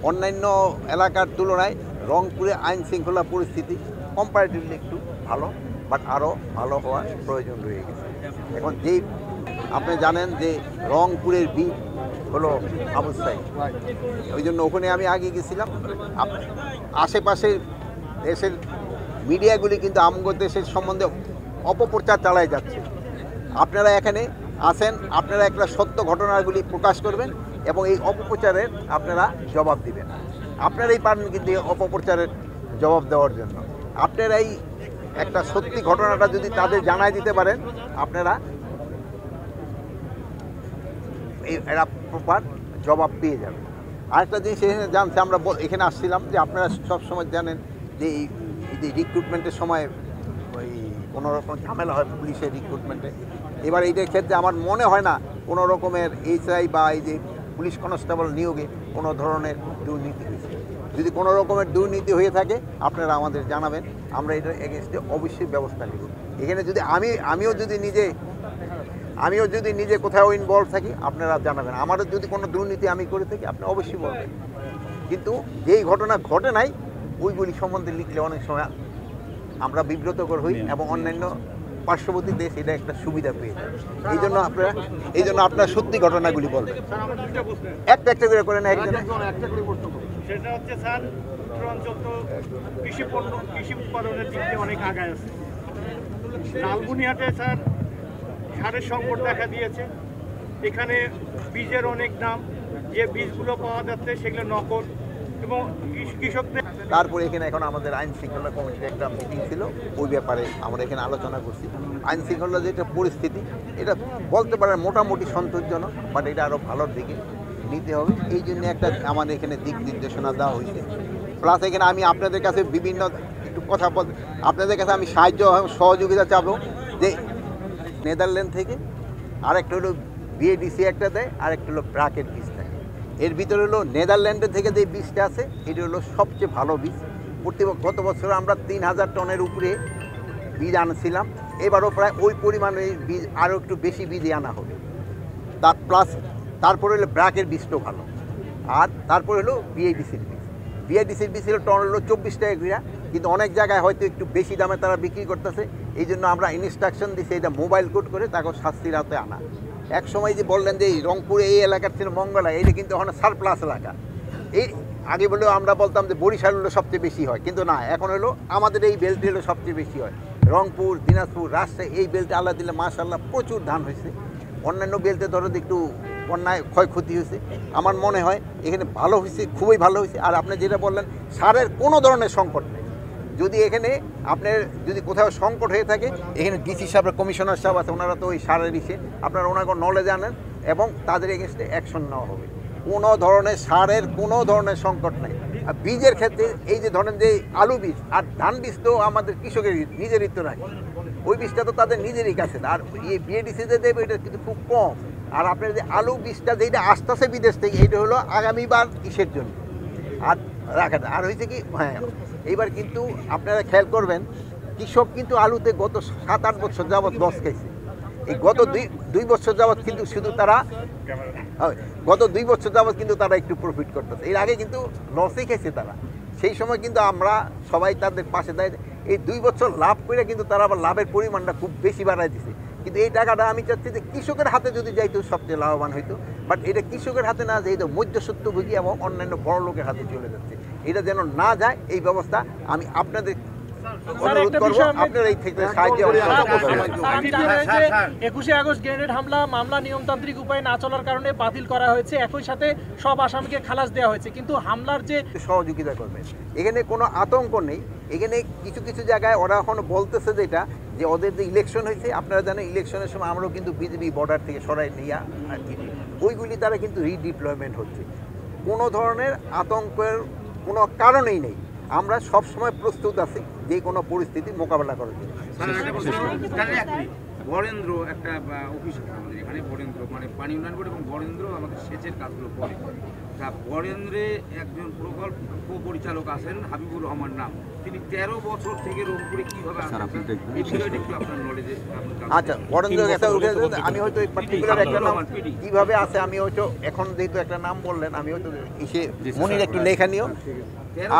অন্যান্য এলাকার তুলনায় রংপুরে আইন শৃঙ্খলা পরিস্থিতি কম্পারেটিভলি একটু ভালো, বাট আরও ভালো হওয়ার প্রয়োজন রয়ে গেছে। এখন যেই আপনি জানেন যে রংপুরের বিট হলো আবু সাইদ, ওই জন্য ওখানে আমি আগে গেছিলাম। আশেপাশের দেশের মিডিয়াগুলি কিন্তু আমগো দেশের সম্বন্ধে অপপ্রচার চালায় যাচ্ছে। আপনারা এখানে আসেন, আপনারা একটা সত্য ঘটনাগুলি প্রকাশ করবেন এবং এই অপপ্রচারের আপনারা জবাব দিবেন। আপনারাই পারেন কিন্তু এই অপপ্রচারের জবাব দেওয়ার জন্য। আপনারাই একটা সত্যি ঘটনাটা যদি তাদের জানাই দিতে পারেন, আপনারা এরা প্রপার জবাব পেয়ে যাবেন। আরেকটা জিনিস এখানে জানছে, আমরা এখানে আসছিলাম যে আপনারা সবসময় জানেন যে এই রিক্রুটমেন্টের সময় ওই কোনো রকম ঝামেলা হয় পুলিশের রিক্রুটমেন্টে। এবার এইটার ক্ষেত্রে আমার মনে হয় না কোনো রকমের এইচআই বা এই যে পুলিশ কনস্টেবল নিয়োগে কোনো ধরনের দুর্নীতি হয়েছে। যদি কোনো রকমের দুর্নীতি হয়ে থাকে আপনারা আমাদের জানাবেন, আমরা এটার এগেনস্টে অবশ্যই ব্যবস্থা নেব। এখানে যদি আমিও যদি নিজে কোথাও ইনভলভ থাকি আপনারা জানাবেন। আমারও যদি কোনো দুর্নীতি আমি করে থাকি আপনি অবশ্যই বলবেন। কিন্তু যেই ঘটনা ঘটে নাই ওইগুলি সম্বন্ধে লিখলে অনেক সময় আমরা বিব্রতকর হই এবং অন্যান্য পার্শ্ববর্তী দেশ এটা একটা সুবিধা পেয়ে যায়। এই জন্য আপনার সত্যি ঘটনাগুলি বলবেন। একটা করে করেন একজন। সেটা হচ্ছে স্যার, উত্তরাঞ্চল তো কৃষি উৎপাদনের দিক দিয়ে অনেক আগায় আছে। লালমনিরহাটে স্যার সারের সংকট দেখা দিয়েছে। এখানে বীজের অনেক দাম, যে বীজগুলো পাওয়া যাচ্ছে সেগুলো নকল এবং কৃষকদের। তারপরে এখানে এখন আমাদের আইন শৃঙ্খলা কমিটির একটা মিটিং ছিল, ওই ব্যাপারে আমরা এখানে আলোচনা করছি। আইন শৃঙ্খলা যেটা পরিস্থিতি এটা বলতে পারেন মোটামুটি সন্তোষজনক, বাট এটা আরও ভালোর দিকে নিতে হবে। এই জন্য একটা আমাদের এখানে দিক নির্দেশনা দেওয়া হয়েছে। প্লাস এখানে আমি আপনাদের কাছে বিভিন্ন একটু কথা আপনাদের কাছে আমি সাহায্য সহযোগিতা চাবো যে নেদারল্যান্ড থেকে আরেকটা হলো বিএডিসি একটা দেয়, আরেকটা হলো ব্রাকেট বীজ থাকে। এর ভিতরে হলো নেদারল্যান্ডের থেকে যে বীজটা আছে এটা হলো সবচেয়ে ভালো বীজ। গত বছর আমরা 3000 টনের উপরে বীজ আনছিলাম, এবারও প্রায় ওই পরিমাণে বীজ আরও একটু বেশি বীজই আনা হবে। তারপরে হলো ব্রাকের বীজটাও ভালো। আর তারপরে হলো বিএডিসির বীজ হলো টন হলো 24 টাকা করে, কিন্তু অনেক জায়গায় হয়তো একটু বেশি দামে তারা বিক্রি করতেছে। এই জন্য আমরা ইনস্ট্রাকশন দিচ্ছি এটা মোবাইল কোড করে তাকে শাস্তির হাতে আনা। এক সময় যে বললেন যে রংপুরে এই এলাকার ছিল মঙ্গলা, এইটা কিন্তু এখন সারপ্লাস এলাকা। এই আগে বলেও আমরা বলতাম যে বরিশাল হলো সবচেয়ে বেশি হয়, কিন্তু না, এখন হলো আমাদের এই বেল্টে হলো সবচেয়ে বেশি হয়। রংপুর, দিনাজপুর, রাজশাহী এই বেল্টে আল্লাহ দিলে মাশাআল্লাহ প্রচুর ধান হয়েছে। অন্যান্য বেল্টে ধরো একটু বন্যায় ক্ষয়ক্ষতি হয়েছে। আমার মনে হয় এখানে ভালো হয়েছে, খুবই ভালো হয়েছে। আর আপনি যেটা বললেন সারের কোনো ধরনের সংকট নেই। যদি এখানে আপনার যদি কোথাও সংকট হয়ে থাকে, এখানে ডিসি সাহেব, কমিশনার সাহেব আছে, ওনারা তো ওই সারের ইসে আপনারা ওনাকে নলেজ আনেন এবং তাদের এগেনস্টে অ্যাকশন নেওয়া হবে। কোনো ধরনের সারের কোনো ধরনের সংকট নেই। আর বীজের ক্ষেত্রে এই যে ধরেন যে আলু বীজ আর ধান বীজ তো আমাদের কৃষকের নিজেরই তো রাখে, ওই বীজটা তো তাদের নিজেরই কাছে। আর এই বিএডিসিতে দেবে এটা কিন্তু খুব কম। আর আপনার যে আলু বীজটা যেটা আসতেছে বিদেশ থেকে, এইটা হলো আগামীবার ইসের জন্য আর রাখাটা। আর হয়েছে কি, হ্যাঁ এইবার কিন্তু আপনারা খেয়াল করবেন কৃষক কিন্তু আলুতে গত 7-8 বছর যাবৎ লস খাইছে। এই গত দুই বছর যাবৎ কিন্তু শুধু তারা কিন্তু তারা একটু প্রফিট করতেছে। এর আগে কিন্তু লসই খাইছে তারা। সেই সময় কিন্তু আমরা সবাই তাদের পাশে দাঁড়িয়ে এই 2 বছর লাভ করে কিন্তু তারা আবার লাভের পরিমাণটা খুব বেশি বাড়াই দিছে। কিন্তু এই টাকাটা আমি চাচ্ছি যে কৃষকের হাতে যদি যাইতো সবচেয়ে লাভবান হইতো, বাট এটা কৃষকের হাতে না যাইতো মধ্যস্বত্বভোগী এবং অন্যান্য বড় লোকের হাতে চলে যাচ্ছে। এটা যেন না যায় এই ব্যবস্থা আমি আপনাদের অনুরোধ করব, আপনারা এই থেকে সাহায্য। 21শে আগস্ট গ্রেনেড হামলা মামলা নিয়মতান্ত্রিক উপায়ে না চলার কারণে বাতিল করা হয়েছে, একই সাথে সব আসামিকে খালাস দেওয়া হয়েছে, কিন্তু হামলার যে সহযোগিতা করবেন এখানে কোনো আতঙ্ক নেই। এখানে কিছু জায়গায় ওরা এখনো বলতেছে যেটা যে ওদের যে ইলেকশন হয়েছে, আপনারা জানেন ইলেকশনের সময় আমরাও কিন্তু বিজেপি বর্ডার থেকে সরাই নিয়ে আর কি ওইগুলি তারা কিন্তু রিডিপ্লয়মেন্ট হচ্ছে। কোনো ধরনের আতঙ্কের কোনো কারণেই নেই। আমরা সব সময় প্রস্তুত আছি যে কোনো পরিস্থিতি মোকাবেলা করার জন্য। বরেন্দ্র একটা অফিস আমাদের এখানে, বরেন্দ্র মানে পানি উন্নয়ন বোর্ড এবং বরেন্দ্র আমাদের সেচের কাজগুলো করে। তা বরেন্দ্রে একজন প্রকল্প পরিচালক আছেন হাবিবুর রহমান নাম, তিনি 13 বছর থেকে রংপুরে কিভাবে আসছেন এই বিষয়টা একটু আপনার নলেজে আচ্ছা বরেন্দ্র একটা আমি হয়তো পার্টিকুলার একটা নাম কিভাবে আছে আমি হয়তো এখন যেহেতু একটা নাম বললেন আমি হয়তো এসে মনির একটু লেখা নিও।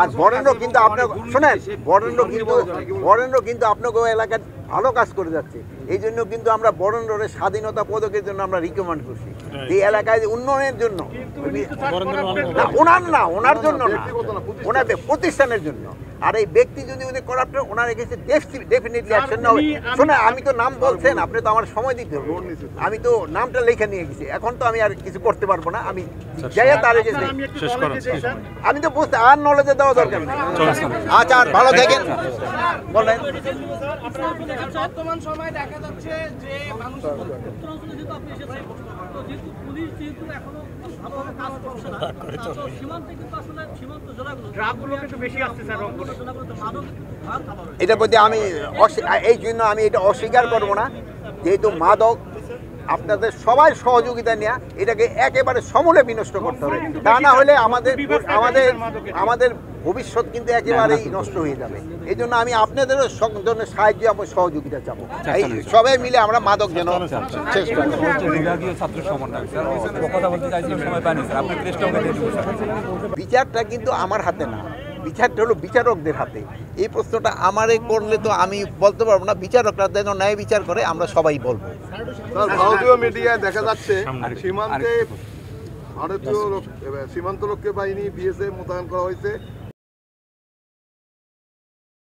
আর বরেন্দ্র কিন্তু আপনার শোনেন বরেন্দ্র কিন্তু আপনাকে এলাকার ভালো কাজ করে যাচ্ছে, এই জন্য কিন্তু আমরা বরেন্দ্রের স্বাধীনতা পদকের জন্য আমরা রিকমেন্ড করছি এই এলাকায় উন্নয়নের জন্য, না ওনার জন্য না, ওনার প্রতিষ্ঠানের জন্য। আর এই ব্যক্তি যদি উনি করাপ্ট ওনার এগেছে ডেফিনেটলি অ্যাকশন নেওয়া হবে। শোনা আমি তো নাম বলছেন, আপনি তো আমার সময় দিতে হবে, আমি তো নামটা লেখা নিয়ে গেছি, এখন তো আমি আর কিছু করতে পারবো না। আমি যাই তার এগেছে আমি তো বুঝতে আর নলেজে দেওয়া দরকার নেই। আচ্ছা আর ভালো থাকেন বলেন। বর্তমান সময়ে দেখা যাচ্ছে যে মানুষ উত্তরাঞ্চলে যেহেতু আপনি এসেছেন, তো যেহেতু পুলিশ যেহেতু এখনো ভালোভাবে কাজ করছে না, তো সীমান্তে কিন্তু আসলে সীমান্ত জেলাগুলো ট্রাকগুলো কিন্তু বেশি আসছে স্যার রংপুরে। জেলাগুলোতে মাদক ভাগ খাবার এটার প্রতি আমি এই জন্য আমি এটা অস্বীকার করবো না, যেহেতু মাদক আপনাদের সবাই সহযোগিতা নেওয়া এটাকে একেবারে সমূলে বিনষ্ট করতে হবে, তা না হলে আমাদের আমাদের আমাদের ভবিষ্যৎ কিন্তু একেবারেই নষ্ট হয়ে যাবে। এই জন্য আমি আপনাদেরও জন্য সাহায্য এবং সহযোগিতা চাবো, এই সবাই মিলে আমরা মাদক যেন শেষ করি। বিভাগীয় ছাত্র সমন্বয় স্যার কথা বলতে চাইছিলাম, সময় পাইনি স্যার, আপনি প্রেসটা দিয়ে দেবো স্যার। বিচারটা কিন্তু আমার হাতে না, বিচারটা হলো বিচারকদের হাতে। এই প্রশ্নটা আমারে করলে তো আমি বলতে পারবো না, বিচারকরা যেন ন্যায় বিচার করে আমরা সবাই বলবো। ভারতীয় মিডিয়ায় দেখা যাচ্ছে সীমান্তে ভারতীয় সীমান্তরক্ষী বাহিনী বিএসএফ মোতায়েন করা হয়েছে,